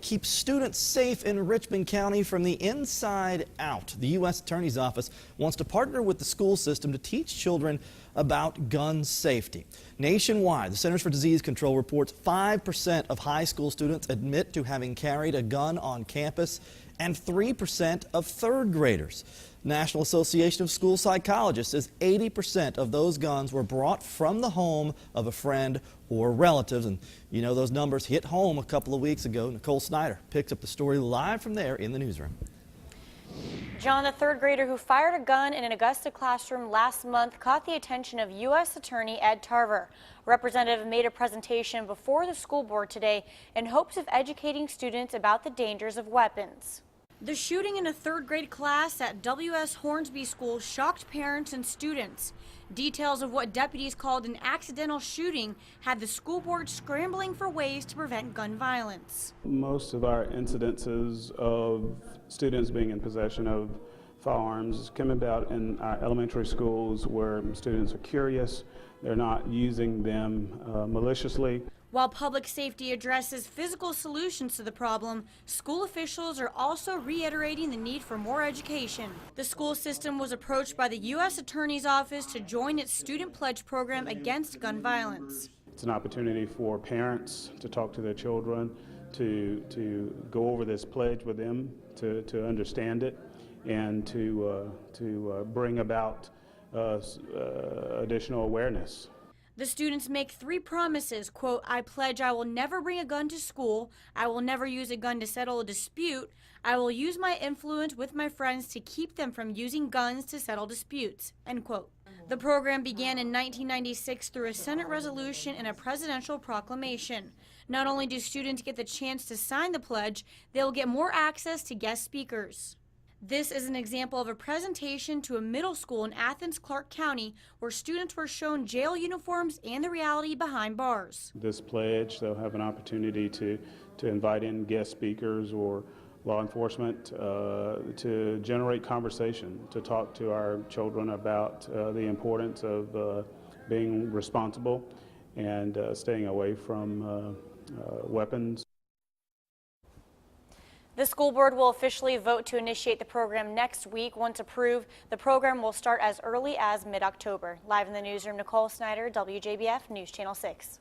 keep students safe in Richmond County from the inside out. The U.S. Attorney's Office wants to partner with the school system to teach children about gun safety. Nationwide, the Centers for Disease Control reports 5% of high school students admit to having carried a gun on campus, and 3% of third graders. National Association of School Psychologists says 80% of those guns were brought from the home of a friend or relatives. And you know, those numbers hit home a couple of weeks ago. Nicole Snyder picks up the story live from there in the newsroom. John, the third grader who fired a gun in an Augusta classroom last month caught the attention of U.S. Attorney Ed Tarver. A representative made a presentation before the school board today in hopes of educating students about the dangers of weapons. The shooting in a third grade class at W.S. Hornsby School shocked parents and students. Details of what deputies called an accidental shooting had the school board scrambling for ways to prevent gun violence. Most of our incidences of students being in possession of firearms come about in our elementary schools where students are curious, they're not using them maliciously. While public safety addresses physical solutions to the problem, school officials are also reiterating the need for more education. The school system was approached by the U.S. Attorney's Office to join its student pledge program against gun violence. It's an opportunity for parents to talk to their children, to go over this pledge with them, to understand it, and to bring about additional awareness. The students make 3 promises, quote, I pledge I will never bring a gun to school, I will never use a gun to settle a dispute, I will use my influence with my friends to keep them from using guns to settle disputes, end quote. The program began in 1996 through a Senate resolution and a presidential proclamation. Not only do students get the chance to sign the pledge, they will get more access to guest speakers. This is an example of a presentation to a middle school in Athens, Clark County, where students were shown jail uniforms and the reality behind bars. This pledge, they'll have an opportunity to invite in guest speakers or law enforcement to generate conversation, to talk to our children about the importance of being responsible and staying away from weapons. The school board will officially vote to initiate the program next week. Once approved, the program will start as early as mid-October. Live in the newsroom, Nicole Snyder, WJBF News Channel 6.